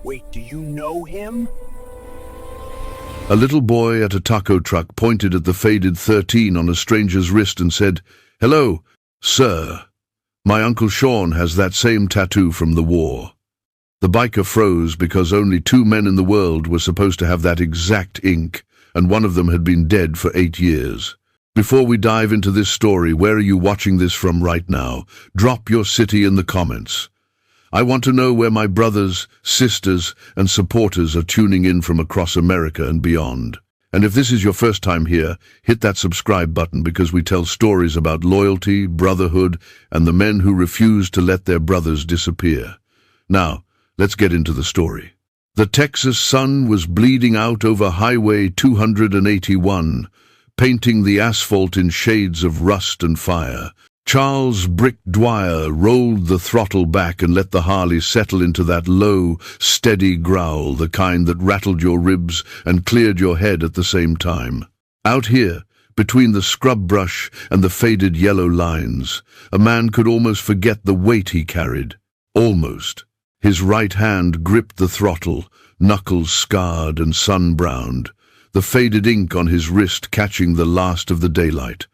Wait, do you know him? A little boy at a taco truck pointed at the faded 13 on a stranger's wrist and said, "Hello, sir. My Uncle Sean has that same tattoo from the war." The biker froze because only 2 men in the world were supposed to have that exact ink, and one of them had been dead for 8 years. Before we dive into this story, where are you watching this from right now? Drop your city in the comments. I want to know where my brothers, sisters, and supporters are tuning in from across America and beyond. And if this is your first time here, hit that subscribe button because we tell stories about loyalty, brotherhood, and the men who refuse to let their brothers disappear. Now, let's get into the story. The Texas sun was bleeding out over Highway 281, painting the asphalt in shades of rust and fire. Charles Brick Dwyer rolled the throttle back and let the Harley settle into that low, steady growl, the kind that rattled your ribs and cleared your head at the same time. Out here, between the scrub brush and the faded yellow lines, a man could almost forget the weight he carried. Almost. His right hand gripped the throttle, knuckles scarred and sun-browned, the faded ink on his wrist catching the last of the daylight.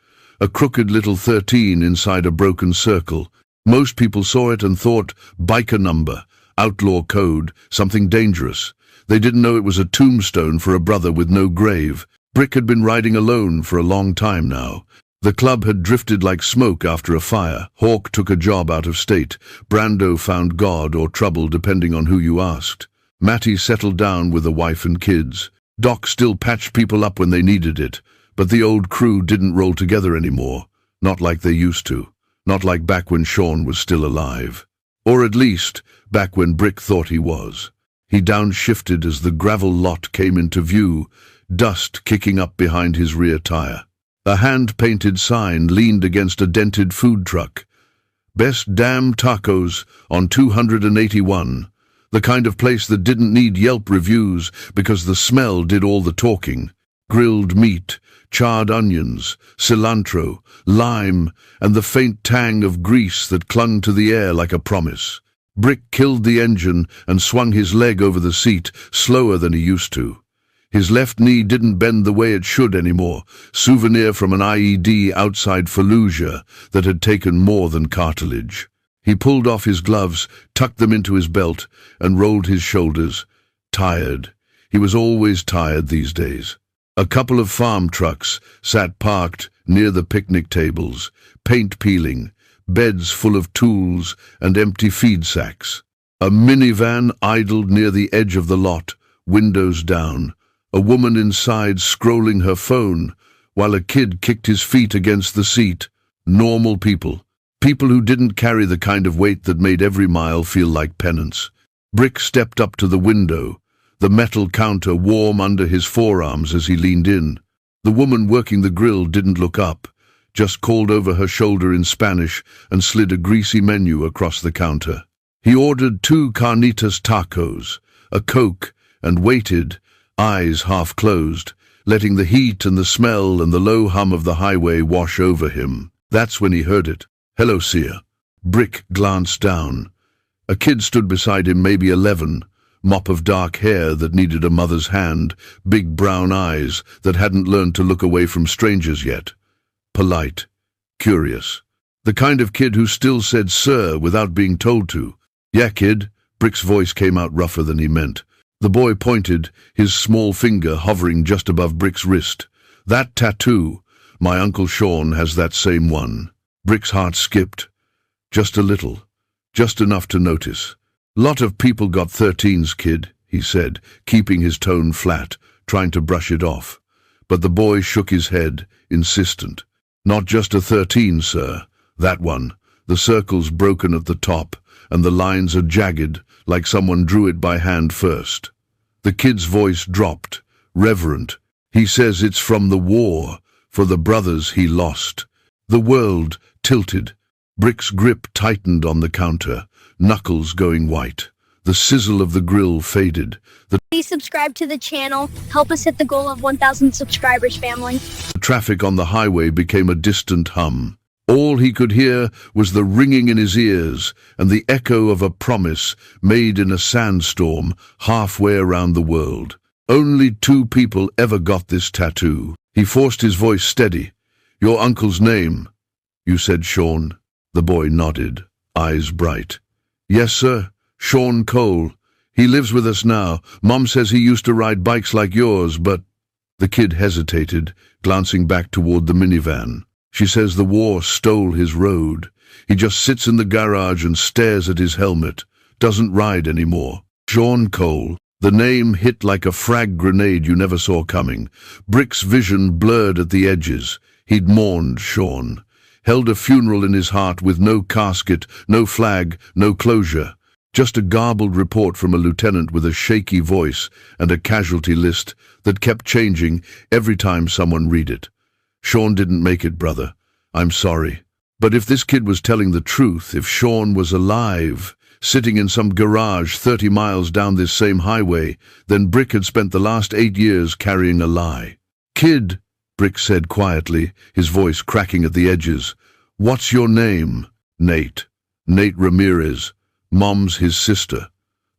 A crooked little 13 inside a broken circle. Most people saw it and thought, biker number, outlaw code, something dangerous. They didn't know it was a tombstone for a brother with no grave. Brick had been riding alone for a long time now. The club had drifted like smoke after a fire. Hawk took a job out of state. Brando found God or trouble depending on who you asked. Matty settled down with a wife and kids. Doc still patched people up when they needed it. But the old crew didn't roll together anymore, not like they used to, not like back when Sean was still alive. Or at least, back when Brick thought he was. He downshifted as the gravel lot came into view, dust kicking up behind his rear tire. A hand-painted sign leaned against a dented food truck. Best damn tacos on 281, the kind of place that didn't need Yelp reviews because the smell did all the talking. Grilled meat, charred onions, cilantro, lime, and the faint tang of grease that clung to the air like a promise. Brick killed the engine and swung his leg over the seat, slower than he used to. His left knee didn't bend the way it should anymore, souvenir from an IED outside Fallujah that had taken more than cartilage. He pulled off his gloves, tucked them into his belt, and rolled his shoulders. Tired. He was always tired these days. A couple of farm trucks sat parked near the picnic tables, paint peeling, beds full of tools and empty feed sacks. A minivan idled near the edge of the lot, windows down, a woman inside scrolling her phone, while a kid kicked his feet against the seat. Normal people. People who didn't carry the kind of weight that made every mile feel like penance. Brick stepped up to the window, the metal counter warm under his forearms as he leaned in. The woman working the grill didn't look up, just called over her shoulder in Spanish and slid a greasy menu across the counter. He ordered 2 carnitas tacos, a Coke, and waited, eyes half closed, letting the heat and the smell and the low hum of the highway wash over him. That's when he heard it. "Hello, Sia." Brick glanced down. A kid stood beside him, maybe 11, mop of dark hair that needed a mother's hand, big brown eyes that hadn't learned to look away from strangers yet. Polite, curious. The kind of kid who still said sir without being told to. "Yeah, kid." Brick's voice came out rougher than he meant. The boy pointed, his small finger hovering just above Brick's wrist. "That tattoo. My Uncle Sean has that same one." Brick's heart skipped. Just a little. Just enough to notice. "Lot of people got 13s, kid," he said, keeping his tone flat, trying to brush it off. But the boy shook his head, insistent. "Not just a 13, sir. That one. The circle's broken at the top, and the lines are jagged, like someone drew it by hand first." The kid's voice dropped, reverent. "He says it's from the war, for the brothers he lost." The world tilted. Brick's grip tightened on the counter, knuckles going white. The sizzle of the grill faded. Please subscribe to the channel. Help us hit the goal of 1,000 subscribers, family. The traffic on the highway became a distant hum. All he could hear was the ringing in his ears and the echo of a promise made in a sandstorm halfway around the world. Only 2 people ever got this tattoo. He forced his voice steady. "Your uncle's name?" "You said Sean." The boy nodded, eyes bright. "Yes, sir. Sean Cole. He lives with us now. Mom says he used to ride bikes like yours, but—" The kid hesitated, glancing back toward the minivan. "She says the war stole his road. He just sits in the garage and stares at his helmet. Doesn't ride anymore." Sean Cole. The name hit like a frag grenade you never saw coming. Brick's vision blurred at the edges. He'd mourned Sean. Held a funeral in his heart with no casket, no flag, no closure. Just a garbled report from a lieutenant with a shaky voice and a casualty list that kept changing every time someone read it. "Sean didn't make it, brother. I'm sorry." But if this kid was telling the truth, if Sean was alive, sitting in some garage 30 miles down this same highway, then Brick had spent the last 8 years carrying a lie. "Kid," Brick said quietly, his voice cracking at the edges, "what's your name?" "Nate. Nate Ramirez. Mom's his sister."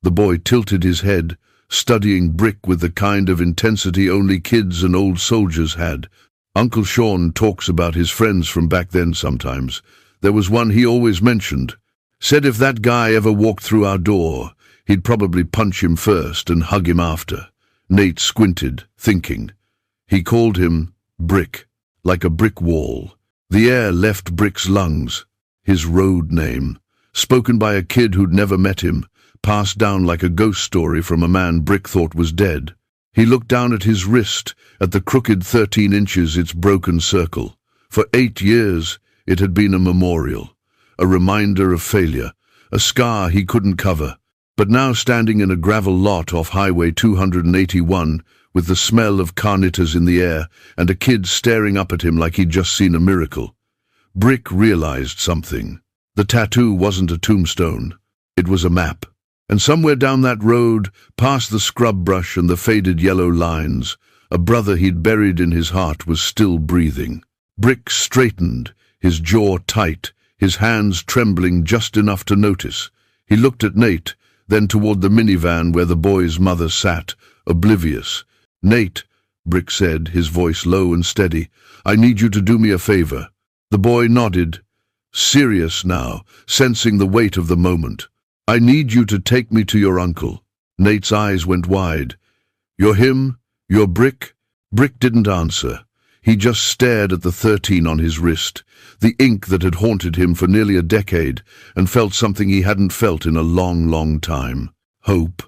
The boy tilted his head, studying Brick with the kind of intensity only kids and old soldiers had. "Uncle Sean talks about his friends from back then sometimes. There was one he always mentioned. Said if that guy ever walked through our door, he'd probably punch him first and hug him after." Nate squinted, thinking. He called him Brick, like a brick wall. The air left Brick's lungs. His road name, spoken by a kid who'd never met him, passed down like a ghost story from a man Brick thought was dead. He looked down at his wrist, at the crooked 13 inches its broken circle. For 8 years, it had been a memorial, a reminder of failure, a scar he couldn't cover. But now standing in a gravel lot off Highway 281, with the smell of carnitas in the air and a kid staring up at him like he'd just seen a miracle, Brick realized something. The tattoo wasn't a tombstone. It was a map. And somewhere down that road, past the scrub brush and the faded yellow lines, a brother he'd buried in his heart was still breathing. Brick straightened, his jaw tight, his hands trembling just enough to notice. He looked at Nate, then toward the minivan where the boy's mother sat, oblivious. "Nate," Brick said, his voice low and steady, "I need you to do me a favor." The boy nodded, serious now, sensing the weight of the moment. "I need you to take me to your uncle." Nate's eyes went wide. "You're him? You're Brick?" Brick didn't answer. He just stared at the 13 on his wrist, the ink that had haunted him for nearly a decade, and felt something he hadn't felt in a long, long time. Hope.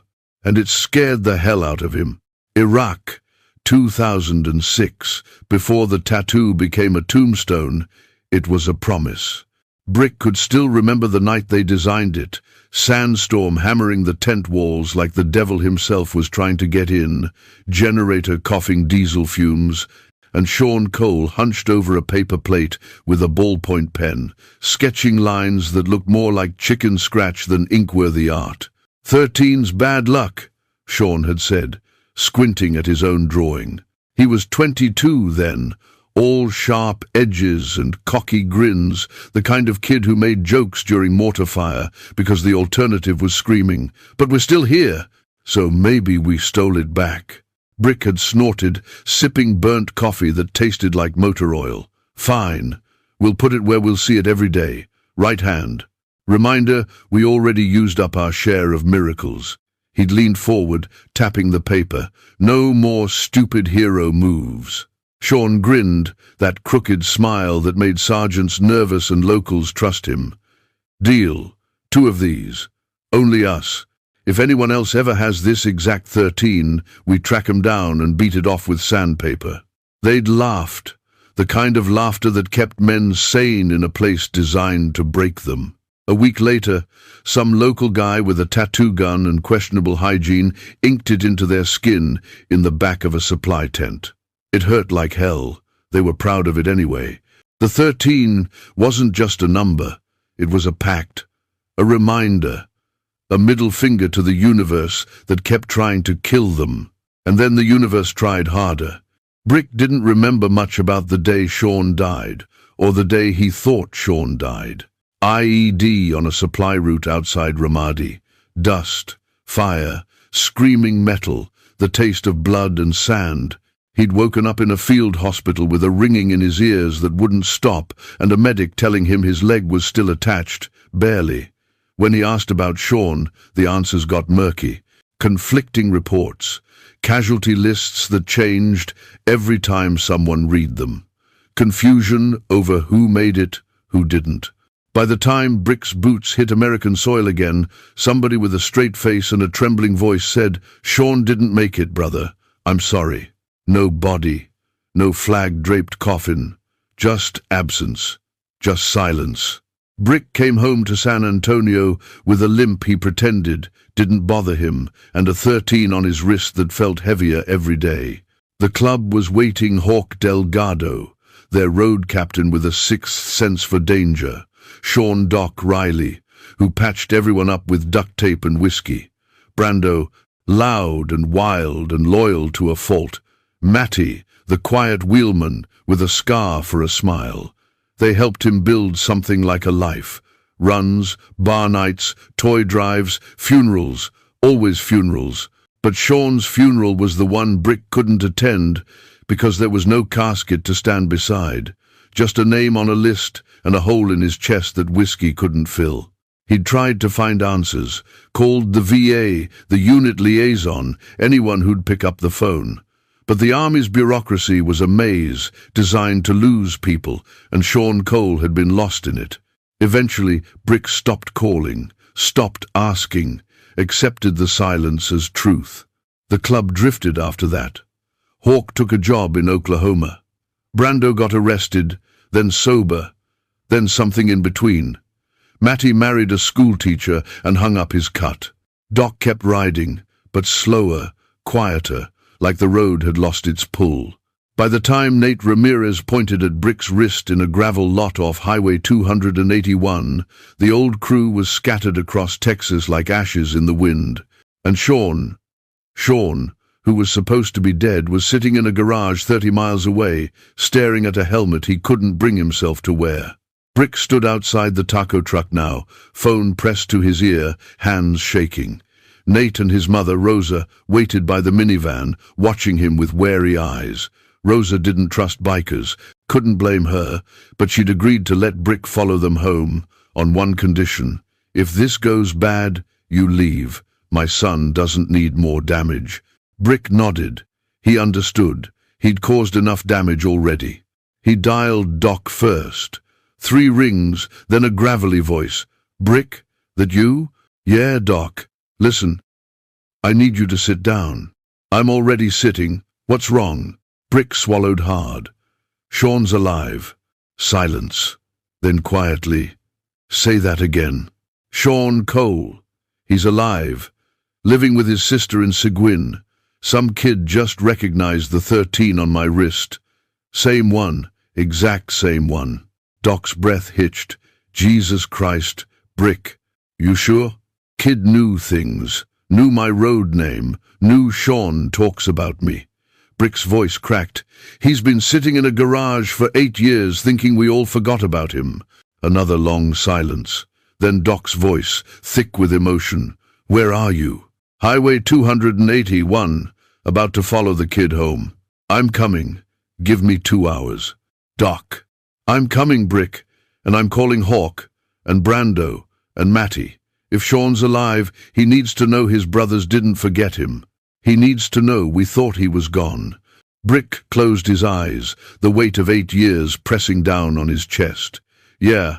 And it scared the hell out of him. Iraq, 2006, before the tattoo became a tombstone, it was a promise. Brick could still remember the night they designed it, sandstorm hammering the tent walls like the devil himself was trying to get in, generator coughing diesel fumes, and Sean Cole hunched over a paper plate with a ballpoint pen, sketching lines that looked more like chicken scratch than ink-worthy art. "13's bad luck," Sean had said, squinting at his own drawing. He was 22 then, all sharp edges and cocky grins, the kind of kid who made jokes during mortar fire because the alternative was screaming, "But we're still here, so maybe we stole it back." Brick had snorted, sipping burnt coffee that tasted like motor oil. "Fine. We'll put it where we'll see it every day. Right hand. Reminder, we already used up our share of miracles." He'd leaned forward, tapping the paper. "No more stupid hero moves." Sean grinned, that crooked smile that made sergeants nervous and locals trust him. "Deal. 2 of these. Only us. If anyone else ever has this exact 13, we track 'em down and beat it off with sandpaper." They'd laughed, the kind of laughter that kept men sane in a place designed to break them. A week later, some local guy with a tattoo gun and questionable hygiene inked it into their skin in the back of a supply tent. It hurt like hell. They were proud of it anyway. The 13 wasn't just a number. It was a pact, a reminder, a middle finger to the universe that kept trying to kill them. And then the universe tried harder. Brick didn't remember much about the day Sean died. or the day he thought Sean died. IED on a supply route outside Ramadi. Dust, fire, screaming metal, the taste of blood and sand. He'd woken up in a field hospital with a ringing in his ears that wouldn't stop and a medic telling him his leg was still attached, barely. When he asked about Sean, the answers got murky. Conflicting reports, casualty lists that changed every time someone read them. Confusion over who made it, who didn't. By the time Brick's boots hit American soil again, somebody with a straight face and a trembling voice said, "Sean didn't make it, brother. I'm sorry." No body, no flag-draped coffin, just absence, just silence. Brick came home to San Antonio with a limp he pretended didn't bother him and a 13 on his wrist that felt heavier every day. The club was waiting Hawk Delgado, their road captain with a sixth sense for danger, Sean Doc Riley, who patched everyone up with duct tape and whiskey. Brando, loud and wild and loyal to a fault. Matty, the quiet wheelman, with a scar for a smile. They helped him build something like a life. Runs, bar nights, toy drives, funerals, always funerals. But Sean's funeral was the one Brick couldn't attend because there was no casket to stand beside. Just a name on a list and a hole in his chest that whiskey couldn't fill. He'd tried to find answers, called the VA, the unit liaison, anyone who'd pick up the phone. But the Army's bureaucracy was a maze designed to lose people, and Sean Cole had been lost in it. Eventually, Brick stopped calling, stopped asking, accepted the silence as truth. The club drifted after that. Hawk took a job in Oklahoma. Brando got arrested, then sober, then something in between. Matty married a schoolteacher and hung up his cut. Doc kept riding, but slower, quieter, like the road had lost its pull. By the time Nate Ramirez pointed at Brick's wrist in a gravel lot off Highway 281, the old crew was scattered across Texas like ashes in the wind. And Sean, who was supposed to be dead, was sitting in a garage 30 miles away, staring at a helmet he couldn't bring himself to wear. Brick stood outside the taco truck now, phone pressed to his ear, hands shaking. Nate and his mother, Rosa, waited by the minivan, watching him with wary eyes. Rosa didn't trust bikers, couldn't blame her, but she'd agreed to let Brick follow them home, on one condition. If this goes bad, you leave. My son doesn't need more damage. Brick nodded. He understood. He'd caused enough damage already. He dialed Doc first. 3 rings, then a gravelly voice. "Brick? That you?" "Yeah, Doc. Listen, I need you to sit down." "I'm already sitting. What's wrong?" Brick swallowed hard. "Sean's alive." Silence. Then quietly, "Say that again." "Sean Cole. He's alive. Living with his sister in Seguin. Some kid just recognized the 13 on my wrist. Same one. Exact same one." Doc's breath hitched. "Jesus Christ. Brick. You sure?" "Kid knew things. Knew my road name. Knew Sean talks about me." Brick's voice cracked. "He's been sitting in a garage for 8 years thinking we all forgot about him." Another long silence. Then Doc's voice, thick with emotion. "Where are you?" "Highway 281, about to follow the kid home." "I'm coming. Give me 2 hours." "Doc." "I'm coming, Brick, and I'm calling Hawk, and Brando, and Matty. If Sean's alive, he needs to know his brothers didn't forget him. He needs to know we thought he was gone." Brick closed his eyes, the weight of 8 years pressing down on his chest. "Yeah,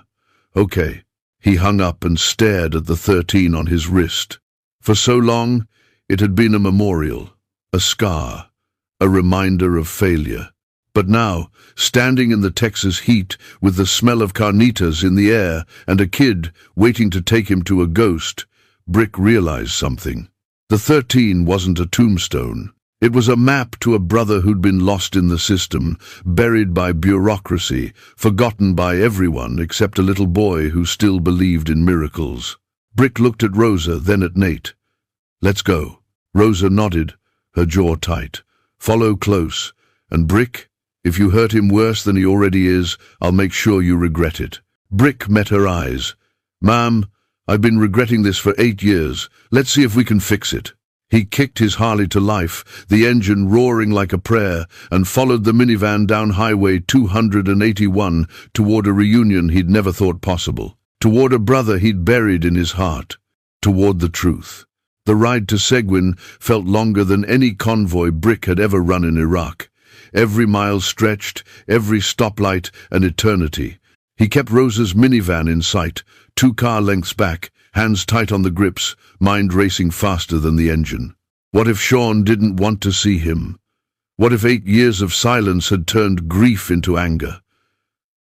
okay." He hung up and stared at the 13 on his wrist. For so long, it had been a memorial, a scar, a reminder of failure. But now, standing in the Texas heat with the smell of carnitas in the air and a kid waiting to take him to a ghost, Brick realized something. The 13 wasn't a tombstone. It was a map to a brother who'd been lost in the system, buried by bureaucracy, forgotten by everyone except a little boy who still believed in miracles. Brick looked at Rosa, then at Nate. "Let's go." Rosa nodded, her jaw tight. "Follow close. And Brick, If you hurt him worse than he already is, I'll make sure you regret it. Brick met her eyes. Ma'am, I've been regretting this for 8 years. Let's see if we can fix it. He kicked his Harley to life, the engine roaring like a prayer, and followed the minivan down Highway 281 toward a reunion he'd never thought possible, toward a brother he'd buried in his heart, toward the truth. The ride to Seguin felt longer than any convoy Brick had ever run in Iraq. Every mile stretched, every stoplight an eternity. He kept Rosa's minivan in sight, 2 car lengths back, hands tight on the grips, mind racing faster than the engine. What if Sean didn't want to see him? What if 8 years of silence had turned grief into anger?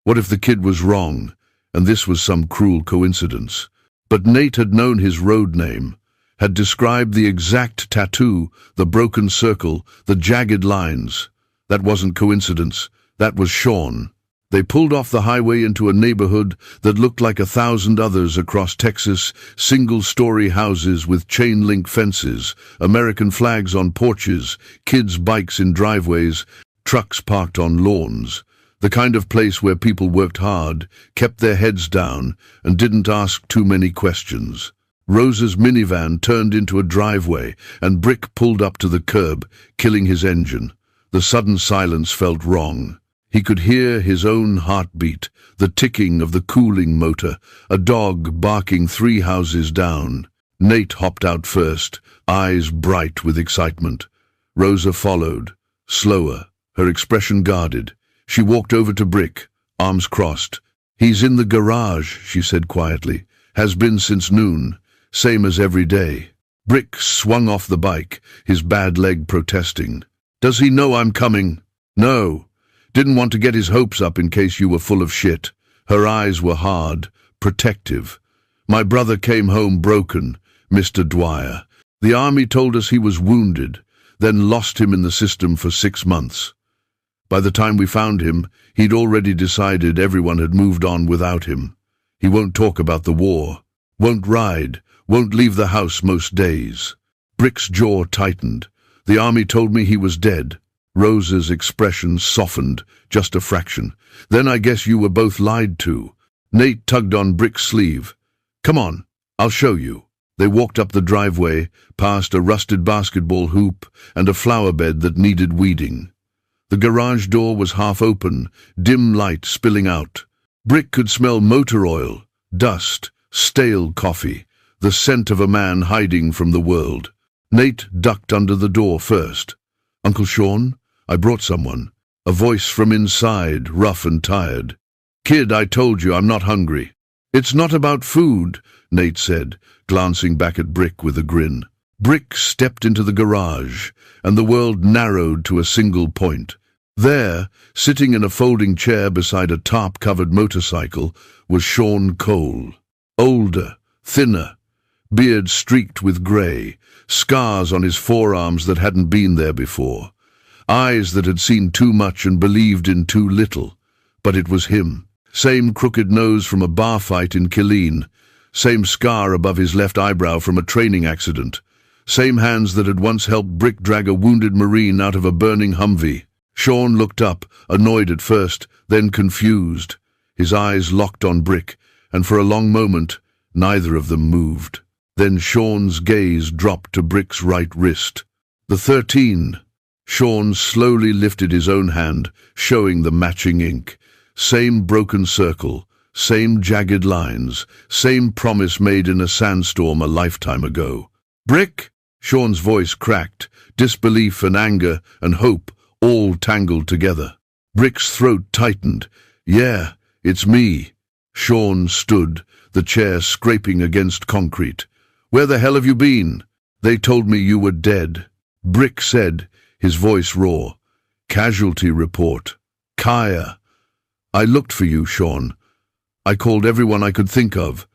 What if the kid was wrong, and this was some cruel coincidence? But Nate had known his road name, had described the exact tattoo, the broken circle, the jagged lines. That wasn't coincidence, that was Sean. They pulled off the highway into a neighborhood that looked like 1,000 others across Texas, single-story houses with chain-link fences, American flags on porches, kids' bikes in driveways, trucks parked on lawns. The kind of place where people worked hard, kept their heads down, and didn't ask too many questions. Rosa's minivan turned into a driveway, and Brick pulled up to the curb, killing his engine. The sudden silence felt wrong. He could hear his own heartbeat, the ticking of the cooling motor, a dog barking 3 houses down. Nate hopped out first, eyes bright with excitement. Rosa followed, slower, her expression guarded. She walked over to Brick, arms crossed. "He's in the garage," she said quietly. "Has been since noon, same as every day." Brick swung off the bike, his bad leg protesting. "Does he know I'm coming?" "No. Didn't want to get his hopes up in case you were full of shit." Her eyes were hard, protective. "My brother came home broken, Mr. Dwyer. The army told us he was wounded, then lost him in the system for 6 months. By the time we found him, he'd already decided everyone had moved on without him. He won't talk about the war, won't ride, won't leave the house most days." Brick's jaw tightened. "The army told me he was dead." Rosa's expression softened, just a fraction. "Then I guess you were both lied to." Nate tugged on Brick's sleeve. "Come on, I'll show you." They walked up the driveway, past a rusted basketball hoop and a flower bed that needed weeding. The garage door was half open, dim light spilling out. Brick could smell motor oil, dust, stale coffee, the scent of a man hiding from the world. Nate ducked under the door first. "Uncle Sean? I brought someone." A voice from inside, rough and tired. "Kid, I told you I'm not hungry." "It's not about food," Nate said, glancing back at Brick with a grin. Brick stepped into the garage, and the world narrowed to a single point. There, sitting in a folding chair beside a tarp-covered motorcycle, was Sean Cole. Older, thinner, beard streaked with grey, scars on his forearms that hadn't been there before. Eyes that had seen too much and believed in too little. But it was him. Same crooked nose from a bar fight in Killeen. Same scar above his left eyebrow from a training accident. Same hands that had once helped Brick drag a wounded Marine out of a burning Humvee. Sean looked up, annoyed at first, then confused. His eyes locked on Brick, and for a long moment, neither of them moved. Then Sean's gaze dropped to Brick's right wrist. The 13. Sean slowly lifted his own hand, showing the matching ink. Same broken circle, same jagged lines, same promise made in a sandstorm a lifetime ago. "Brick?" Sean's voice cracked, disbelief and anger and hope all tangled together. Brick's throat tightened. "Yeah, it's me." Sean stood, the chair scraping against concrete. "Where the hell have you been?" "They told me you were dead." Brick said, his voice raw. "Casualty report. Kaya. I looked for you, Sean. I called everyone I could think of.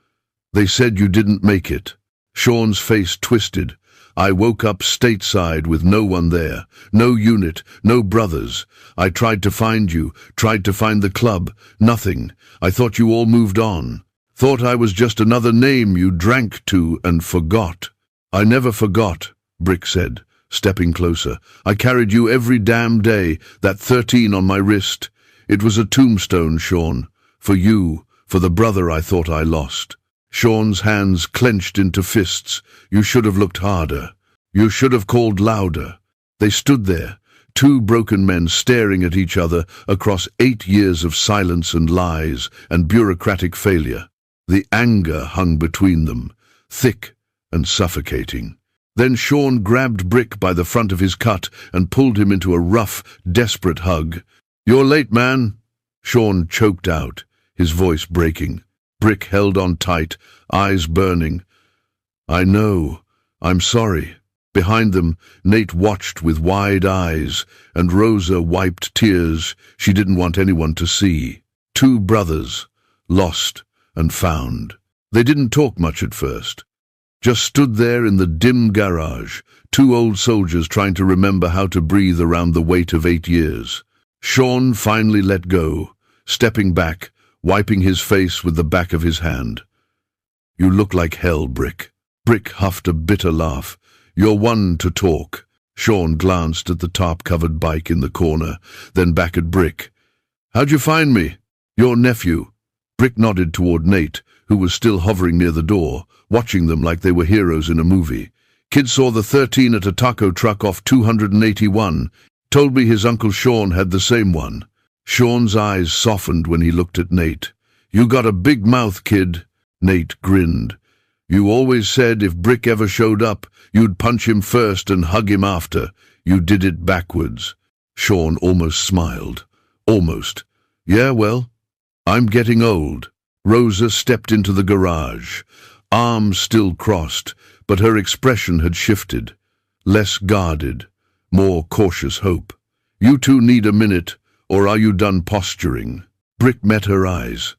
They said you didn't make it." Sean's face twisted. "I woke up stateside with no one there, no unit, no brothers. I tried to find you, tried to find the club. Nothing. I thought you all moved on. Thought I was just another name you drank to and forgot." "I never forgot," Brick said, stepping closer. I carried you every damn day, that 13 on my wrist. It was a tombstone, Sean. For you, for the brother I thought I lost. Sean's hands clenched into fists. You should have looked harder. You should have called louder. They stood there, two broken men staring at each other across 8 years of silence and lies and bureaucratic failure. The anger hung between them, thick and suffocating. Then Sean grabbed Brick by the front of his cut and pulled him into a rough, desperate hug. "You're late, man," Sean choked out, his voice breaking. Brick held on tight, eyes burning. "I know. I'm sorry." Behind them, Nate watched with wide eyes, and Rosa wiped tears she didn't want anyone to see. Two brothers, lost and found. They didn't talk much at first. Just stood there in the dim garage, two old soldiers trying to remember how to breathe around the weight of 8 years. Sean finally let go, stepping back, wiping his face with the back of his hand. "You look like hell, Brick." Brick huffed a bitter laugh. "You're one to talk." Sean glanced at the tarp-covered bike in the corner, then back at Brick. "How'd you find me?" "Your nephew." Brick nodded toward Nate, who was still hovering near the door, watching them like they were heroes in a movie. "Kid saw the 13 at a taco truck off 281. Told me his Uncle Sean had the same one." Sean's eyes softened when he looked at Nate. "You got a big mouth, kid." Nate grinned. "You always said if Brick ever showed up, you'd punch him first and hug him after. You did it backwards." Sean almost smiled. Almost. "Yeah, well, I'm getting old." Rosa stepped into the garage, arms still crossed, but her expression had shifted. Less guarded, more cautious hope. "You two need a minute, or are you done posturing?" Brick met her eyes.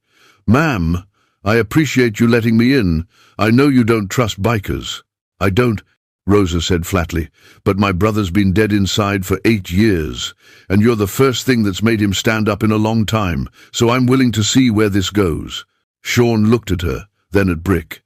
"Ma'am, I appreciate you letting me in. I know you don't trust bikers." "I don't," Rosa said flatly, "but my brother's been dead inside for 8 years, and you're the first thing that's made him stand up in a long time, so I'm willing to see where this goes." Sean looked at her, then at Brick.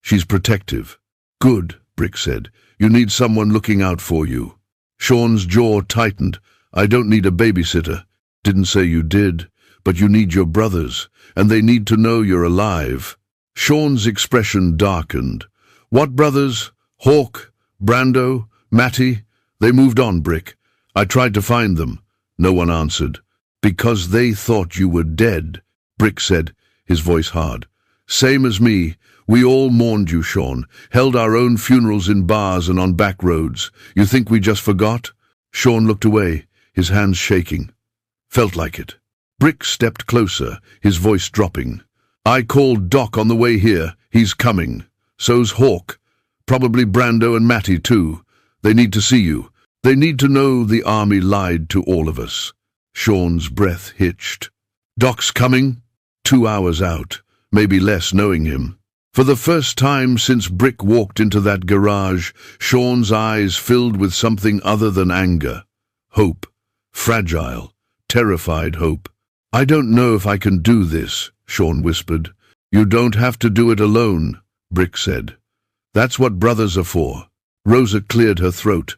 "She's protective." "Good," Brick said. "You need someone looking out for you." Sean's jaw tightened. "I don't need a babysitter." "Didn't say you did, but you need your brothers, and they need to know you're alive." Sean's expression darkened. "What brothers? Hawk? Brando? Matty?" "They moved on, Brick. I tried to find them." No one answered. "Because they thought you were dead," Brick said, his voice hard. "Same as me. We all mourned you, Sean, held our own funerals in bars and on back roads. You think we just forgot?" Sean looked away, his hands shaking. "Felt like it." Brick stepped closer, his voice dropping. "I called Doc on the way here. He's coming. So's Hawk. Probably Brando and Matty, too. They need to see you. They need to know the army lied to all of us." Sean's breath hitched. "Doc's coming?" 2 hours out, maybe less knowing him. For the first time since Brick walked into that garage, Sean's eyes filled with something other than anger. Hope. Fragile, terrified hope. "I don't know if I can do this," Sean whispered. "You don't have to do it alone," Brick said. "That's what brothers are for." Rosa cleared her throat.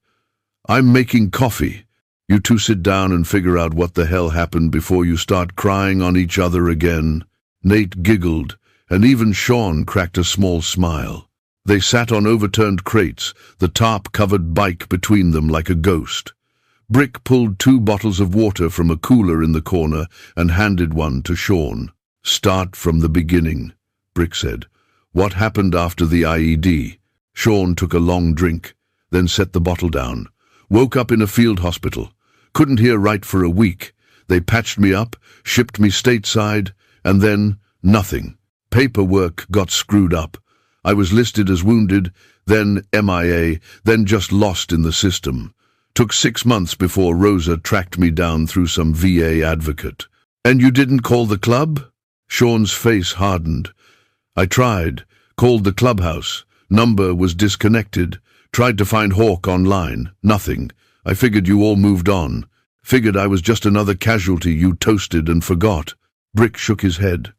"I'm making coffee. You two sit down and figure out what the hell happened before you start crying on each other again." Nate giggled, and even Sean cracked a small smile. They sat on overturned crates, the tarp-covered bike between them like a ghost. Brick pulled 2 bottles of water from a cooler in the corner and handed one to Sean. "Start from the beginning," Brick said. "What happened after the IED?" Sean took a long drink, then set the bottle down. "Woke up in a field hospital. Couldn't hear right for a week. They patched me up, shipped me stateside, and then nothing. Paperwork got screwed up. I was listed as wounded, then MIA, then just lost in the system. Took 6 months before Rosa tracked me down through some VA advocate." "And you didn't call the club?" Sean's face hardened. "I tried. Called the clubhouse. Number was disconnected. Tried to find Hawk online. Nothing. I figured you all moved on. Figured I was just another casualty you toasted and forgot." Brick shook his head.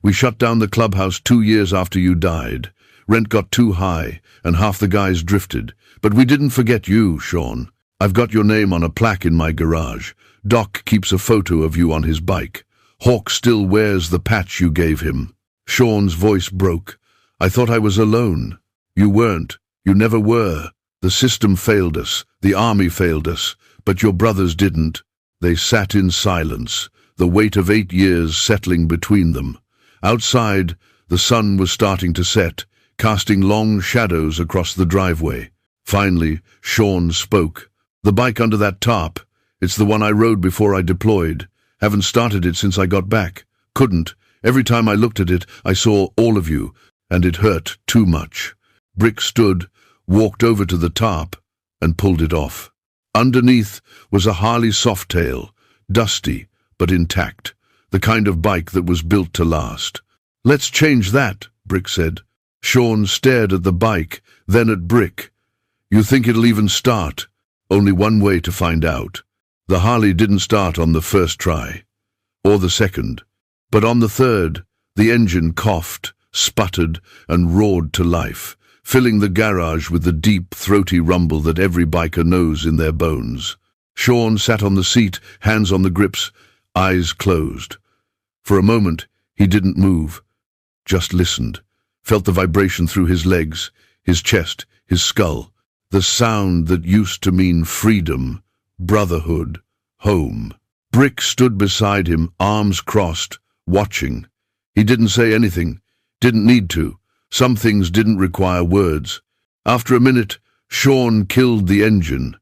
"We shut down the clubhouse 2 years after you died. Rent got too high, and half the guys drifted. But we didn't forget you, Sean. I've got your name on a plaque in my garage. Doc keeps a photo of you on his bike. Hawk still wears the patch you gave him." Sean's voice broke. "I thought I was alone. You weren't. You never were. The system failed us. The army failed us. But your brothers didn't." They sat in silence, the weight of 8 years settling between them. Outside, the sun was starting to set, casting long shadows across the driveway. Finally, Sean spoke. "The bike under that tarp. It's the one I rode before I deployed. Haven't started it since I got back. Couldn't. Every time I looked at it, I saw all of you, and it hurt too much." Brick stood, walked over to the tarp, and pulled it off. Underneath was a Harley Softail, dusty but intact, the kind of bike that was built to last. "Let's change that," Brick said. Sean stared at the bike, then at Brick. "You think it'll even start?" Only one way to find out. The Harley didn't start on the first try, or the second, but on the third, the engine coughed, sputtered, and roared to life, filling the garage with the deep, throaty rumble that every biker knows in their bones. Sean sat on the seat, hands on the grips, eyes closed. For a moment, he didn't move, just listened, felt the vibration through his legs, his chest, his skull, the sound that used to mean freedom, brotherhood, home. Brick stood beside him, arms crossed, watching. He didn't say anything, didn't need to. Some things didn't require words. After a minute, Sean killed the engine.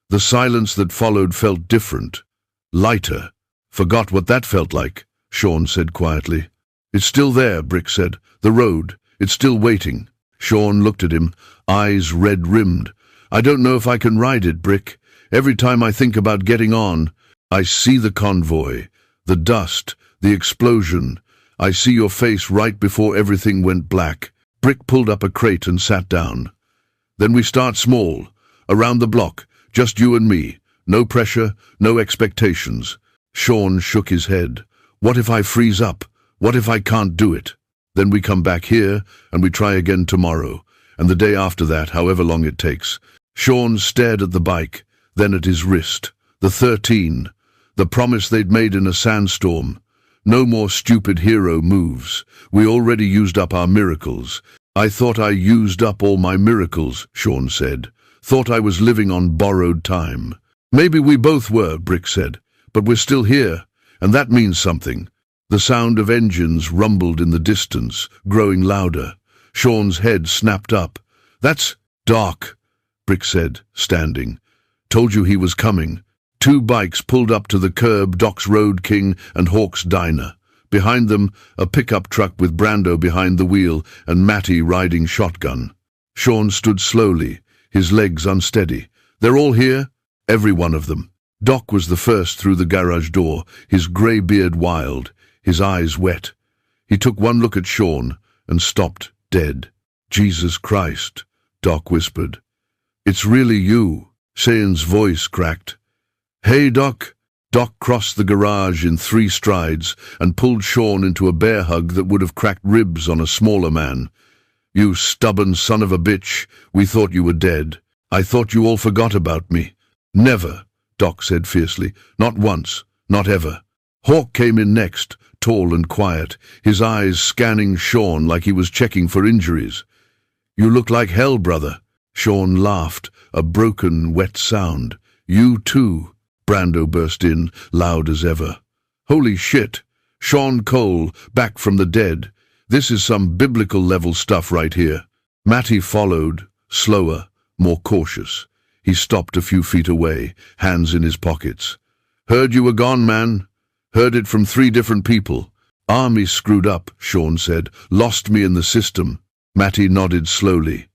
The silence that followed felt different, lighter. "Forgot what that felt like," Sean said quietly. "It's still there," Brick said. "The road. It's still waiting." Sean looked at him, eyes red-rimmed. "I don't know if I can ride it, Brick. Every time I think about getting on, I see the convoy, the dust, the explosion. I see your face right before everything went black." Brick pulled up a crate and sat down. "Then we start small, around the block, just you and me. No pressure, no expectations." Sean shook his head. "What if I freeze up? What if I can't do it? Then we come back here, and we try again tomorrow, and the day after that, however long it takes." Sean stared at the bike, then at his wrist. The 13, the promise they'd made in a sandstorm. "No more stupid hero moves. We already used up our miracles." "I thought I used up all my miracles," Sean said. "Thought I was living on borrowed time." "Maybe we both were," Brick said. "But we're still here, and that means something." The sound of engines rumbled in the distance, growing louder. Sean's head snapped up. "That's Doc," Brick said, standing. "Told you he was coming." 2 bikes pulled up to the curb, Doc's Road King and Hawk's Diner. Behind them, a pickup truck with Brando behind the wheel and Matty riding shotgun. Sean stood slowly, his legs unsteady. "They're all here?" "Every one of them." Doc was the first through the garage door, his grey beard wild, his eyes wet. He took one look at Sean and stopped dead. "Jesus Christ," Doc whispered. "It's really you." Shane's voice cracked. "Hey, Doc." Doc crossed the garage in 3 strides and pulled Sean into a bear hug that would have cracked ribs on a smaller man. "You stubborn son of a bitch, we thought you were dead. I thought you all forgot about me." "Never," Doc said fiercely. "Not once, not ever." Hawk came in next, tall and quiet, his eyes scanning Sean like he was checking for injuries. "You look like hell, brother." Sean laughed, a broken, wet sound. "You too." Brando burst in, loud as ever. "Holy shit! Sean Cole, back from the dead. This is some biblical-level stuff right here." Matty followed, slower, more cautious. He stopped a few feet away, hands in his pockets. "Heard you were gone, man. Heard it from 3 different people. Army screwed up," Sean said. "Lost me in the system." Matty nodded slowly.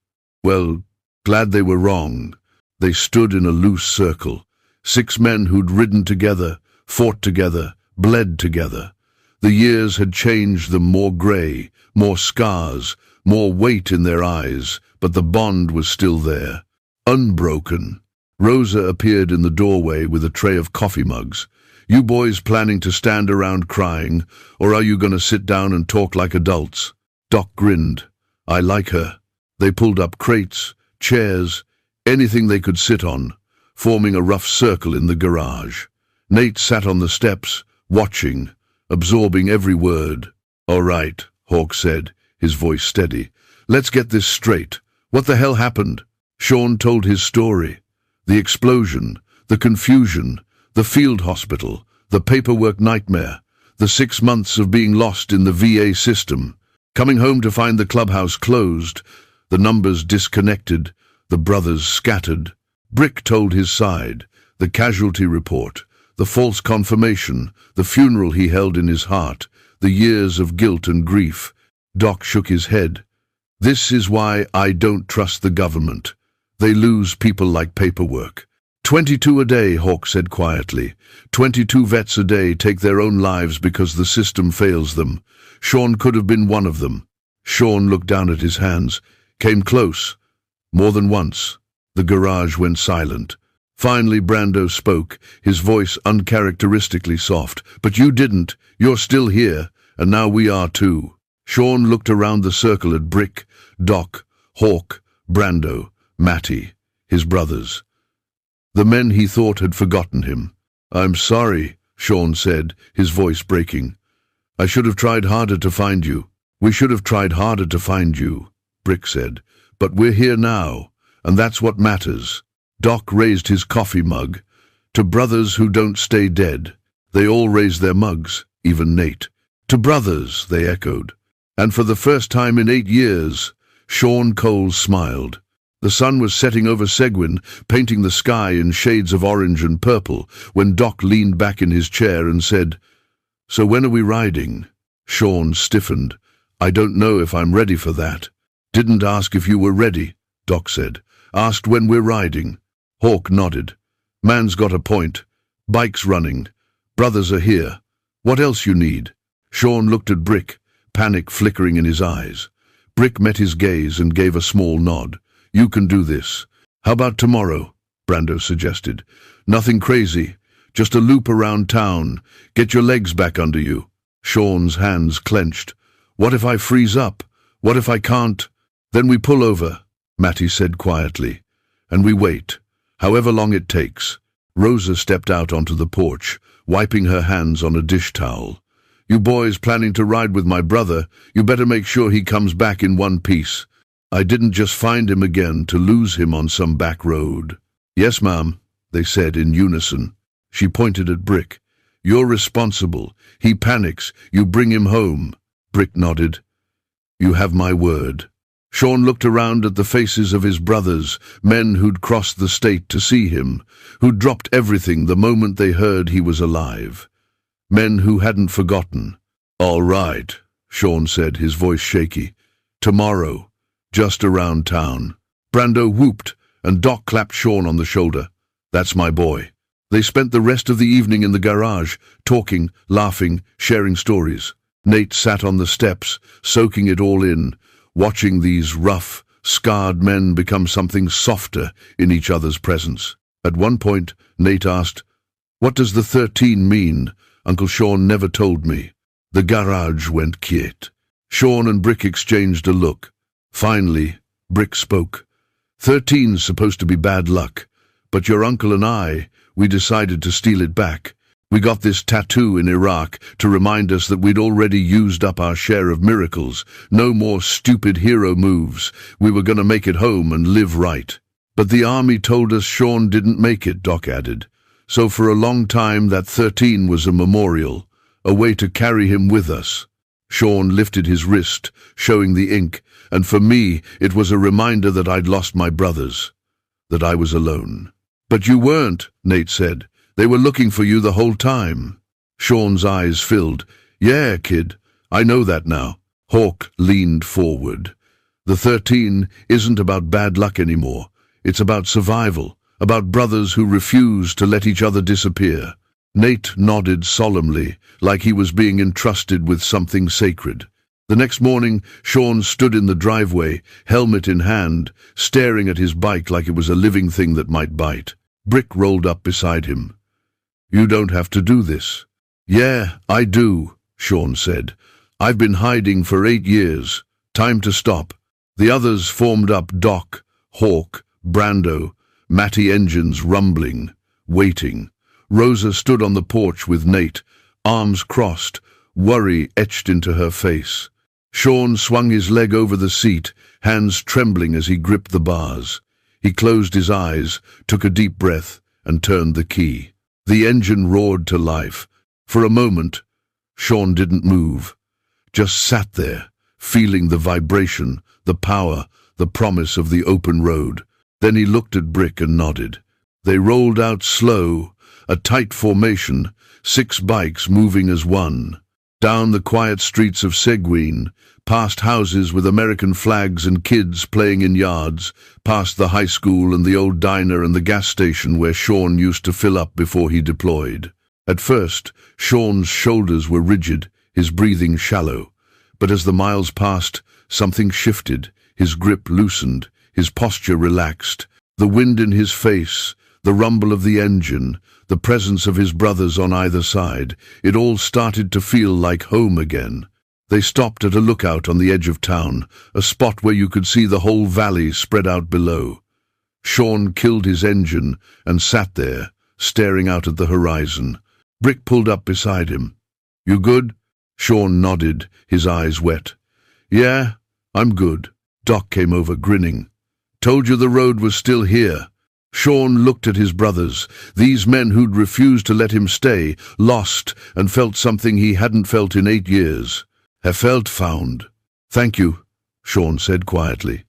"Well, glad they were wrong." They stood in a loose circle. 6 men who'd ridden together, fought together, bled together. The years had changed them more grey, more scars, more weight in their eyes, but the bond was still there, unbroken. Rosa appeared in the doorway with a tray of coffee mugs. "You boys planning to stand around crying, or are you going to sit down and talk like adults?" Doc grinned. I like her. They pulled up crates, chairs, anything they could sit on, forming a rough circle in the garage. Nate sat on the steps, watching, absorbing every word. All right, Hawk said, his voice steady. Let's get this straight. What the hell happened? Sean told his story. The explosion, the confusion, the field hospital, the paperwork nightmare, the 6 months of being lost in the VA system, coming home to find the clubhouse closed, the numbers disconnected, the brothers scattered. Brick told his side, the casualty report, the false confirmation, the funeral he held in his heart, the years of guilt and grief. Doc shook his head. This is why I don't trust the government. They lose people like paperwork. 22 a day, Hawk said quietly. 22 vets a day take their own lives because the system fails them. Sean could have been one of them. Sean looked down at his hands, came close. More than once. The garage went silent. Finally Brando spoke, his voice uncharacteristically soft. But you didn't. You're still here, and now we are too. Sean looked around the circle at Brick, Doc, Hawk, Brando, Matty, his brothers. The men he thought had forgotten him. I'm sorry, Sean said, his voice breaking. I should have tried harder to find you. We should have tried harder to find you, Brick said. But we're here now, and that's what matters. Doc raised his coffee mug. To brothers who don't stay dead. They all raised their mugs, even Nate. To brothers, they echoed. And for the first time in 8 years, Sean Coles smiled. The sun was setting over Seguin, painting the sky in shades of orange and purple, when Doc leaned back in his chair and said, So when are we riding? Sean stiffened. I don't know if I'm ready for that. Didn't ask if you were ready, Doc said. Asked when we're riding. Hawk nodded. Man's got a point. Bike's running. Brothers are here. What else you need? Sean looked at Brick, panic flickering in his eyes. Brick met his gaze and gave a small nod. You can do this. How about tomorrow? Brando suggested. Nothing crazy. Just a loop around town. Get your legs back under you. Sean's hands clenched. What if I freeze up? What if I can't? Then we pull over, Matty said quietly. And we wait. However long it takes. Rosa stepped out onto the porch, wiping her hands on a dish towel. You boys planning to ride with my brother, you better make sure he comes back in one piece. I didn't just find him again to lose him on some back road. Yes, ma'am, they said in unison. She pointed at Brick. You're responsible. He panics. You bring him home. Brick nodded. You have my word. Sean looked around at the faces of his brothers, men who'd crossed the state to see him, who'd dropped everything the moment they heard he was alive. Men who hadn't forgotten. All right, Sean said, his voice shaky. Tomorrow, just around town. Brando whooped, and Doc clapped Sean on the shoulder. That's my boy. They spent the rest of the evening in the garage, talking, laughing, sharing stories. Nate sat on the steps, soaking it all in, watching these rough, scarred men become something softer in each other's presence. At one point, Nate asked, What does the 13 mean? Uncle Sean never told me. The garage went quiet. Sean and Brick exchanged a look. Finally, Brick spoke. 13's supposed to be bad luck, but your uncle and I, we decided to steal it back. We got this tattoo in Iraq to remind us that we'd already used up our share of miracles. No more stupid hero moves. We were going to make it home and live right. But the army told us Sean didn't make it, Doc added. So for a long time that 13 was a memorial, a way to carry him with us. Sean lifted his wrist, showing the ink, and for me it was a reminder that I'd lost my brothers, that I was alone. But you weren't, Nate said. They were looking for you the whole time. Sean's eyes filled. Yeah, kid, I know that now. Hawk leaned forward. The 13 isn't about bad luck anymore. It's about survival, about brothers who refuse to let each other disappear. Nate nodded solemnly, like he was being entrusted with something sacred. The next morning, Sean stood in the driveway, helmet in hand, staring at his bike like it was a living thing that might bite. Brick rolled up beside him. You don't have to do this. Yeah, I do, Sean said. I've been hiding for 8 years. Time to stop. The others formed up: Doc, Hawk, Brando, Matty, engines rumbling, waiting. Rosa stood on the porch with Nate, arms crossed, worry etched into her face. Sean swung his leg over the seat, hands trembling as he gripped the bars. He closed his eyes, took a deep breath, and turned the key. The engine roared to life. For a moment, Sean didn't move, just sat there, feeling the vibration, the power, the promise of the open road. Then he looked at Brick and nodded. They rolled out slow, a tight formation, 6 bikes moving as one. Down the quiet streets of Seguin, past houses with American flags and kids playing in yards, past the high school and the old diner and the gas station where Sean used to fill up before he deployed. At first, Sean's shoulders were rigid, his breathing shallow. But as the miles passed, something shifted, his grip loosened, his posture relaxed. The wind in his face, the rumble of the engine, the presence of his brothers on either side, it all started to feel like home again. They stopped at a lookout on the edge of town, a spot where you could see the whole valley spread out below. Sean killed his engine and sat there, staring out at the horizon. Brick pulled up beside him. "You good?" Sean nodded, his eyes wet. "Yeah, I'm good." Doc came over, grinning. "Told you the road was still here." Sean looked at his brothers, these men who'd refused to let him stay, lost, and felt something he hadn't felt in 8 years. "Have felt found." "Thank you," Sean said quietly,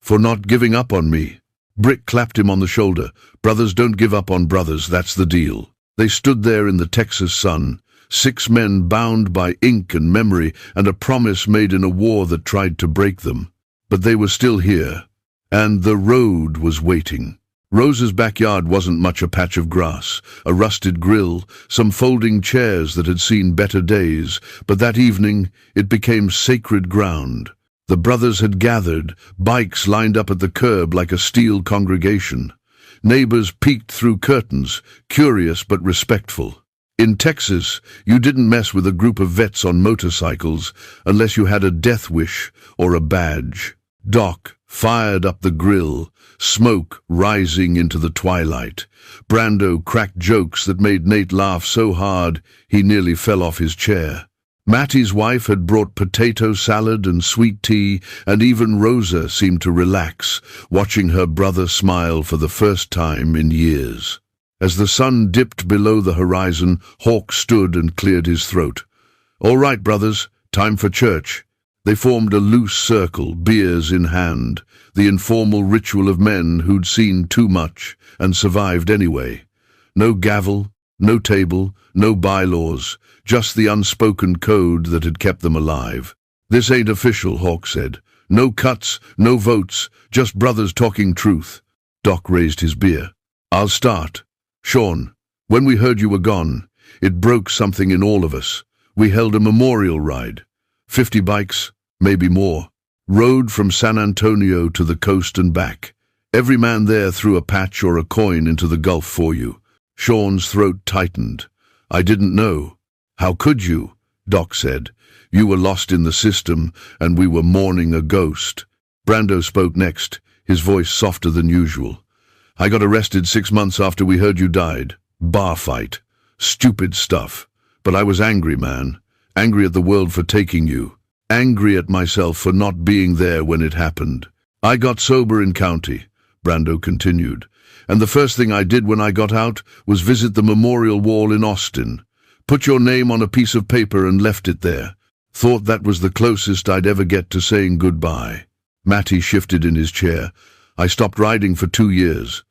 "for not giving up on me." Brick clapped him on the shoulder. "Brothers don't give up on brothers, that's the deal." They stood there in the Texas sun, 6 men bound by ink and memory and a promise made in a war that tried to break them. But they were still here, and the road was waiting. Rosa's backyard wasn't much a patch of grass, a rusted grill, some folding chairs that had seen better days, but that evening it became sacred ground. The brothers had gathered, bikes lined up at the curb like a steel congregation. Neighbors peeked through curtains, curious but respectful. In Texas, you didn't mess with a group of vets on motorcycles unless you had a death wish or a badge. Doc fired up the grill, smoke rising into the twilight. Brando cracked jokes that made Nate laugh so hard he nearly fell off his chair. Matty's wife had brought potato salad and sweet tea, and even Rosa seemed to relax, watching her brother smile for the first time in years. As the sun dipped below the horizon, Hawk stood and cleared his throat. "All right, brothers, time for church." They formed a loose circle, beers in hand, the informal ritual of men who'd seen too much and survived anyway. No gavel, no table, no bylaws, just the unspoken code that had kept them alive. "This ain't official," Hawk said. "No cuts, no votes, just brothers talking truth." Doc raised his beer. "I'll start. Sean, when we heard you were gone, it broke something in all of us. We held a memorial ride. 50 bikes, maybe more. Rode from San Antonio to the coast and back. Every man there threw a patch or a coin into the Gulf for you." Sean's throat tightened. "I didn't know." "How could you?" Doc said. "You were lost in the system, and we were mourning a ghost." Brando spoke next, his voice softer than usual. "I got arrested 6 months after we heard you died. Bar fight. Stupid stuff. But I was angry, man. Angry at the world for taking you. Angry at myself for not being there when it happened. I got sober in county," Brando continued, "and the first thing I did when I got out was visit the memorial wall in Austin. Put your name on a piece of paper and left it there. Thought that was the closest I'd ever get to saying goodbye." Matty shifted in his chair. "I stopped riding for 2 years.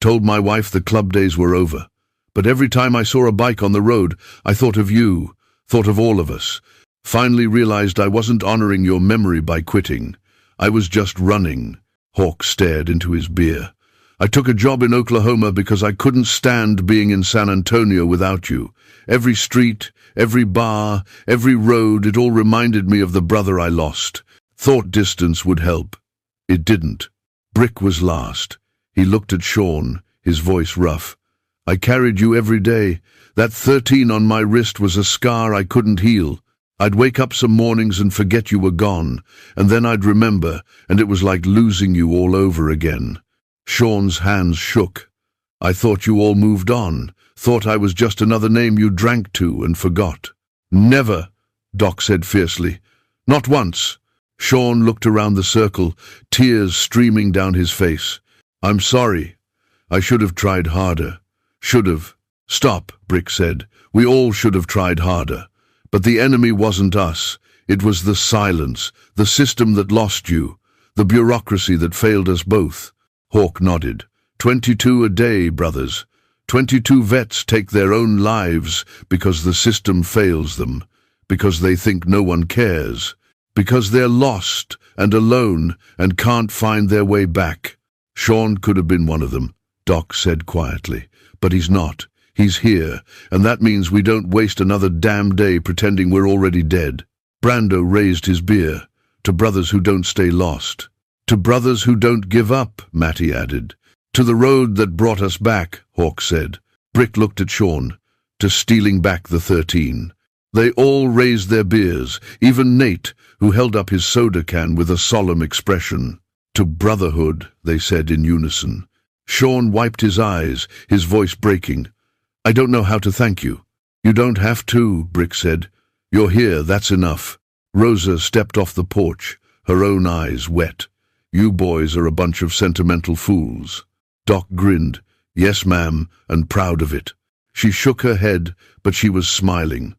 Told my wife the club days were over. But every time I saw a bike on the road, I thought of you, thought of all of us. Finally realized I wasn't honoring your memory by quitting. I was just running." Hawk stared into his beer. "I took a job in Oklahoma because I couldn't stand being in San Antonio without you. Every street, every bar, every road, it all reminded me of the brother I lost. Thought distance would help. It didn't." Brick was last. He looked at Sean, his voice rough. "I carried you every day. That 13 on my wrist was a scar I couldn't heal. I'd wake up some mornings and forget you were gone, and then I'd remember, and it was like losing you all over again. Sean's hands shook. I thought you all moved on, thought I was just another name you drank to and forgot. Never, Doc said fiercely. Not once. Sean looked around the circle, tears streaming down his face. I'm sorry. I should have tried harder. Should have. Stop, Brick said. We all should have tried harder. But the enemy wasn't us. It was the silence, the system that lost you, the bureaucracy that failed us both. Hawk nodded. 22 a day, brothers. 22 vets take their own lives because the system fails them, because they think no one cares, because they're lost and alone and can't find their way back. Sean could have been one of them, Doc said quietly, but he's not. He's here, and that means we don't waste another damn day pretending we're already dead. Brando raised his beer. To brothers who don't stay lost. To brothers who don't give up, Matty added. To the road that brought us back, Hawk said. Brick looked at Sean. To stealing back the 13. They all raised their beers, even Nate, who held up his soda can with a solemn expression. To brotherhood, they said in unison. Sean wiped his eyes, his voice breaking. I don't know how to thank you. You don't have to, Brick said. You're here, that's enough. Rosa stepped off the porch, her own eyes wet. You boys are a bunch of sentimental fools. Doc grinned. Yes, ma'am, and proud of it. She shook her head, but she was smiling.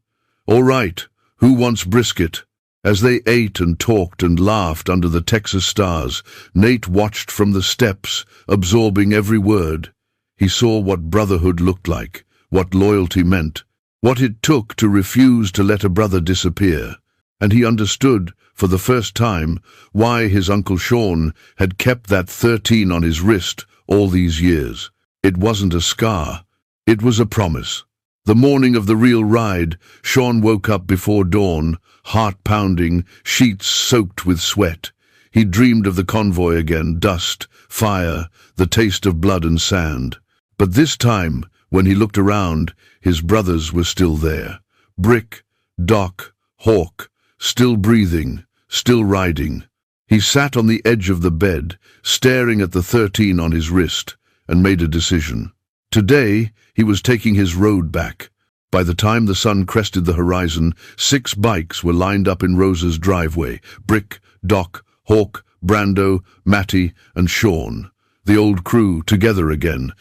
All right, who wants brisket? As they ate and talked and laughed under the Texas stars, Nate watched from the steps, absorbing every word. He saw what brotherhood looked like, what loyalty meant, what it took to refuse to let a brother disappear. And he understood, for the first time, why his Uncle Sean had kept that 13 on his wrist all these years. It wasn't a scar. It was a promise. The morning of the real ride, Sean woke up before dawn, heart pounding, sheets soaked with sweat. He dreamed of the convoy again, dust, fire, the taste of blood and sand. But this time, when he looked around, his brothers were still there. Brick, Doc, Hawk, still breathing, still riding. He sat on the edge of the bed, staring at the 13 on his wrist, and made a decision. Today, he was taking his road back. By the time the sun crested the horizon, 6 bikes were lined up in Rosa's driveway. Brick, Doc, Hawk, Brando, Matty, and Sean. The old crew together again.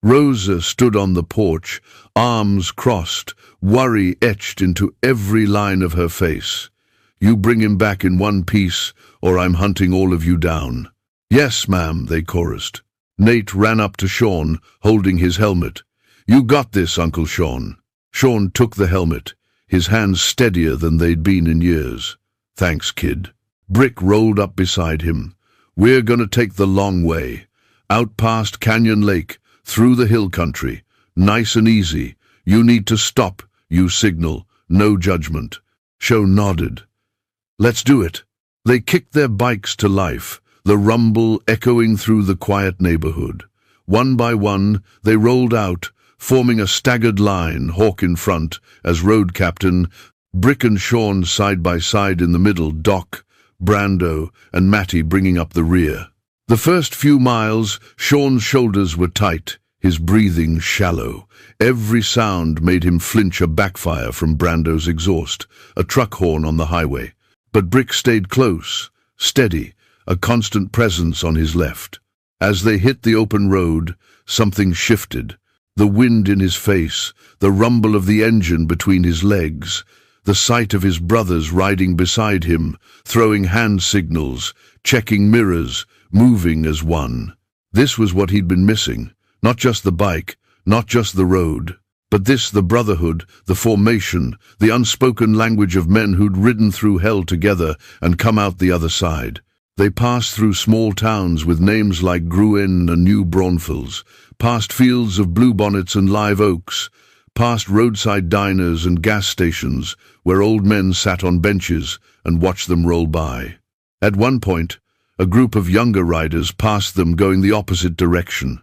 Rosa stood on the porch, arms crossed, worry etched into every line of her face. You bring him back in one piece, or I'm hunting all of you down. Yes, ma'am, they chorused. Nate ran up to Sean, holding his helmet. You got this, Uncle Sean. Sean took the helmet, his hands steadier than they'd been in years. Thanks, kid. Brick rolled up beside him. We're gonna take the long way. Out past Canyon Lake, through the hill country. Nice and easy. You need to stop, you signal. No judgment. Sean nodded. Let's do it. They kicked their bikes to life, the rumble echoing through the quiet neighborhood. One by one, they rolled out, forming a staggered line, Hawk in front, as road captain, Brick and Sean side by side in the middle, Doc, Brando, and Matty bringing up the rear. The first few miles, Sean's shoulders were tight, his breathing shallow. Every sound made him flinch a backfire from Brando's exhaust, a truck horn on the highway. But Brick stayed close, steady, a constant presence on his left. As they hit the open road, something shifted. The wind in his face, the rumble of the engine between his legs, the sight of his brothers riding beside him, throwing hand signals, checking mirrors, moving as one. This was what he'd been missing. Not just the bike, not just the road, but this, the brotherhood, the formation, the unspoken language of men who'd ridden through hell together and come out the other side. They passed through small towns with names like Gruen and New Braunfels, past fields of bluebonnets and live oaks, past roadside diners and gas stations where old men sat on benches and watched them roll by. At one point, a group of younger riders passed them going the opposite direction.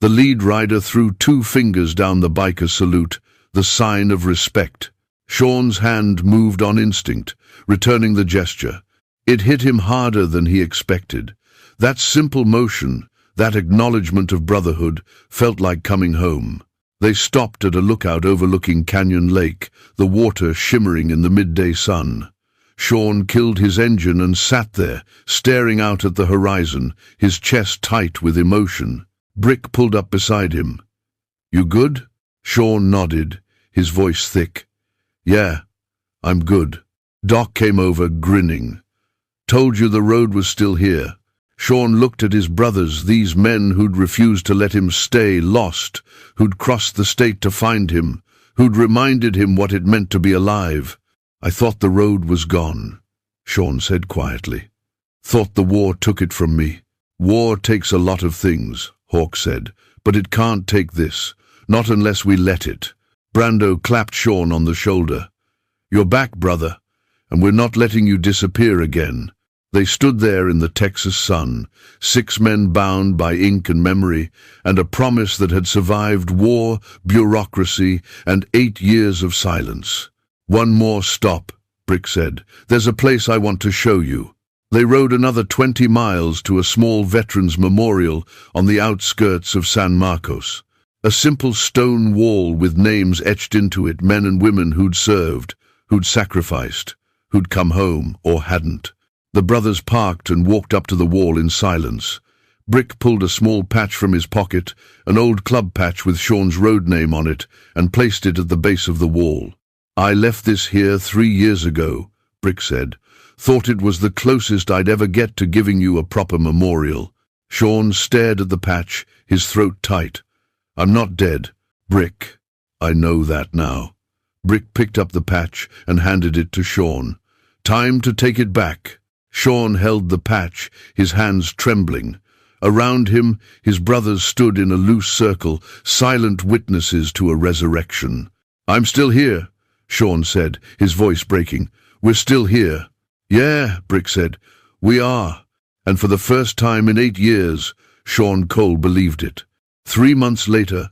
The lead rider threw 2 fingers down the biker's salute, the sign of respect. Sean's hand moved on instinct, returning the gesture. It hit him harder than he expected. That simple motion, that acknowledgement of brotherhood, felt like coming home. They stopped at a lookout overlooking Canyon Lake, the water shimmering in the midday sun. Sean killed his engine and sat there, staring out at the horizon, his chest tight with emotion. Brick pulled up beside him. "You good?" Sean nodded, his voice thick. "Yeah, I'm good." Doc came over, grinning. "Told you the road was still here." Sean looked at his brothers, these men who'd refused to let him stay lost, who'd crossed the state to find him, who'd reminded him what it meant to be alive. "I thought the road was gone," Sean said quietly. "Thought the war took it from me." "War takes a lot of things," Hawk said, "but it can't take this, not unless we let it." Brando clapped Sean on the shoulder. "You're back, brother, and we're not letting you disappear again." They stood there in the Texas sun, 6 men bound by ink and memory, and a promise that had survived war, bureaucracy, and 8 years of silence. "One more stop," Brick said. "There's a place I want to show you." They rode another 20 miles to a small veterans memorial on the outskirts of San Marcos. A simple stone wall with names etched into it, men and women who'd served, who'd sacrificed, who'd come home or hadn't. The brothers parked and walked up to the wall in silence. Brick pulled a small patch from his pocket, an old club patch with Sean's road name on it, and placed it at the base of the wall. "I left this here 3 years ago," Brick said. "Thought it was the closest I'd ever get to giving you a proper memorial." Sean stared at the patch, his throat tight. "I'm not dead, Brick. I know that now." Brick picked up the patch and handed it to Sean. "Time to take it back." Sean held the patch, his hands trembling. Around him, his brothers stood in a loose circle, silent witnesses to a resurrection. "I'm still here," Sean said, his voice breaking. "We're still here." "Yeah," Brick said, "we are." And for the first time in 8 years, Sean Cole believed it. 3 months later,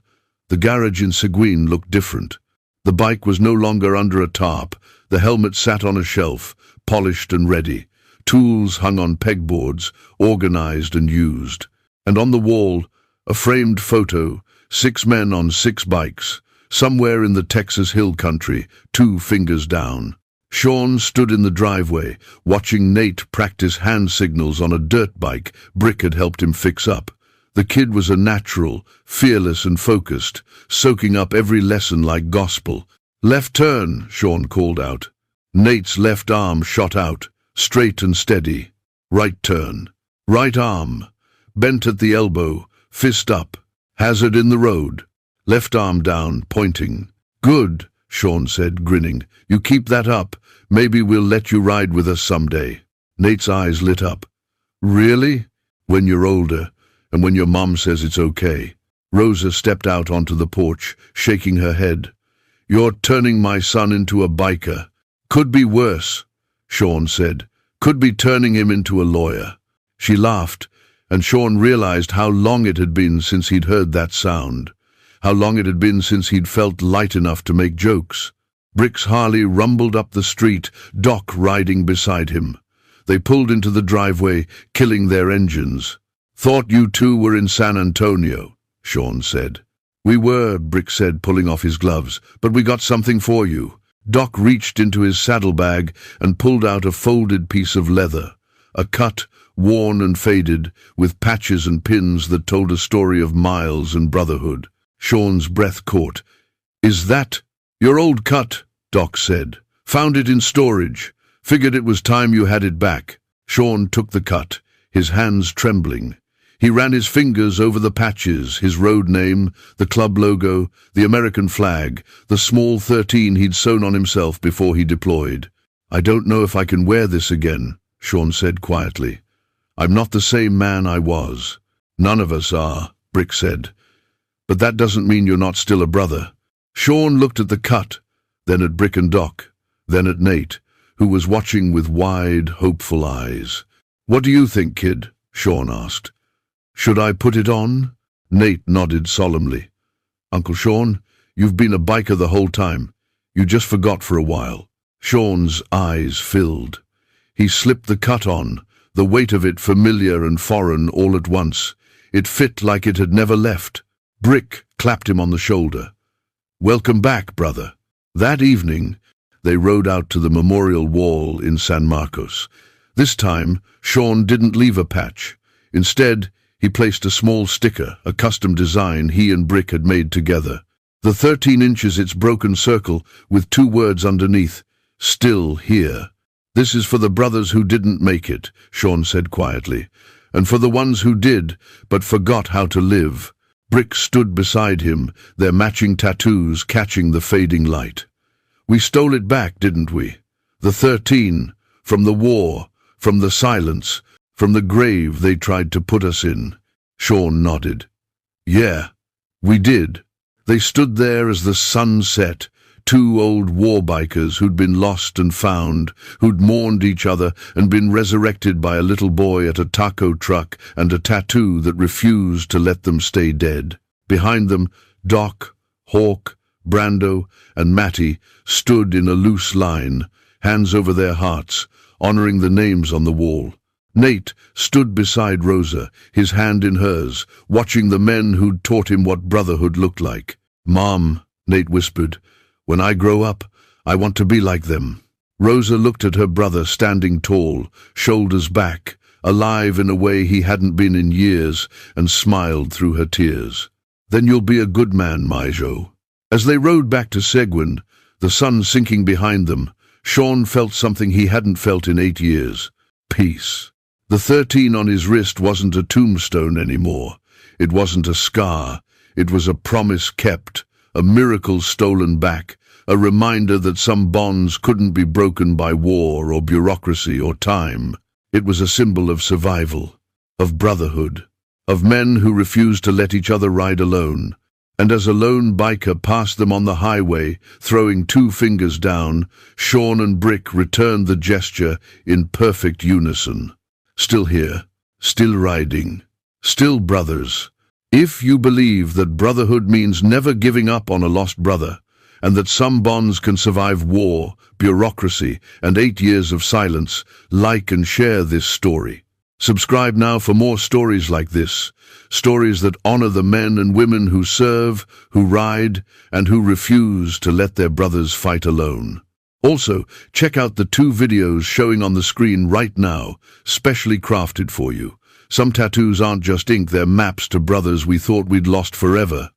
the garage in Seguin looked different. The bike was no longer under a tarp. The helmet sat on a shelf, polished and ready. Tools hung on pegboards, organized and used. And on the wall, a framed photo, 6 men on 6 bikes, somewhere in the Texas Hill Country, 2 fingers down. Sean stood in the driveway, watching Nate practice hand signals on a dirt bike Brick had helped him fix up. The kid was a natural, fearless and focused, soaking up every lesson like gospel. "Left turn," Sean called out. Nate's left arm shot out, straight and steady. "Right turn." Right arm, bent at the elbow, fist up. "Hazard in the road." Left arm down, pointing. "Good," Sean said, grinning. "You keep that up. Maybe we'll let you ride with us someday." Nate's eyes lit up. "Really?" "When you're older, and when your mom says it's okay." Rosa stepped out onto the porch, shaking her head. "You're turning my son into a biker." "Could be worse," Sean said. "Could be turning him into a lawyer." She laughed, and Sean realized how long it had been since he'd heard that sound, how long it had been since he'd felt light enough to make jokes. Brick's Harley rumbled up the street, Doc riding beside him. They pulled into the driveway, killing their engines. "Thought you two were in San Antonio," Sean said. "We were," Brick said, pulling off his gloves, "but we got something for you." Doc reached into his saddlebag and pulled out a folded piece of leather, a cut, worn and faded, with patches and pins that told a story of miles and brotherhood. Sean's breath caught. "Is that your old cut?" Doc said. "Found it in storage. Figured it was time you had it back." Sean took the cut, his hands trembling. He ran his fingers over the patches, his road name, the club logo, the American flag, the small 13 he'd sewn on himself before he deployed. "I don't know if I can wear this again," Sean said quietly. "I'm not the same man I was." "None of us are," Brick said. "But that doesn't mean you're not still a brother." Sean looked at the cut, then at Brick and Doc, then at Nate, who was watching with wide, hopeful eyes. "What do you think, kid?" Sean asked. "Should I put it on?" Nate nodded solemnly. "Uncle Sean, you've been a biker the whole time. You just forgot for a while." Sean's eyes filled. He slipped the cut on, the weight of it familiar and foreign all at once. It fit like it had never left. Brick clapped him on the shoulder. "Welcome back, brother." That evening, they rode out to the memorial wall in San Marcos. This time, Sean didn't leave a patch. Instead, he placed a small sticker, a custom design he and Brick had made together. The 13 inches its broken circle with 2 words underneath, "Still here." "This is for the brothers who didn't make it," Sean said quietly, "and for the ones who did, but forgot how to live." Brick stood beside him, their matching tattoos catching the fading light. "We stole it back, didn't we? The 13, from the war, from the silence, from the grave they tried to put us in." Sean nodded. "Yeah, we did." They stood there as the sun set, 2 old war bikers who'd been lost and found, who'd mourned each other and been resurrected by a little boy at a taco truck and a tattoo that refused to let them stay dead. Behind them, Doc, Hawk, Brando, and Matty stood in a loose line, hands over their hearts, honoring the names on the wall. Nate stood beside Rosa, his hand in hers, watching the men who'd taught him what brotherhood looked like. "Mom," Nate whispered, "when I grow up, I want to be like them." Rosa looked at her brother standing tall, shoulders back, alive in a way he hadn't been in years, and smiled through her tears. "Then you'll be a good man, Maijo." As they rode back to Seguin, the sun sinking behind them, Sean felt something he hadn't felt in 8 years. Peace. The 13 on his wrist wasn't a tombstone anymore. It wasn't a scar. It was a promise kept, a miracle stolen back, a reminder that some bonds couldn't be broken by war or bureaucracy or time. It was a symbol of survival, of brotherhood, of men who refused to let each other ride alone. And as a lone biker passed them on the highway, throwing 2 fingers down, Sean and Brick returned the gesture in perfect unison. Still here, still riding, still brothers. If you believe that brotherhood means never giving up on a lost brother, and that some bonds can survive war, bureaucracy, and 8 years of silence, like and share this story. Subscribe now for more stories like this, stories that honor the men and women who serve, who ride, and who refuse to let their brothers fight alone. Also, check out the 2 videos showing on the screen right now, specially crafted for you. Some tattoos aren't just ink, they're maps to brothers we thought we'd lost forever.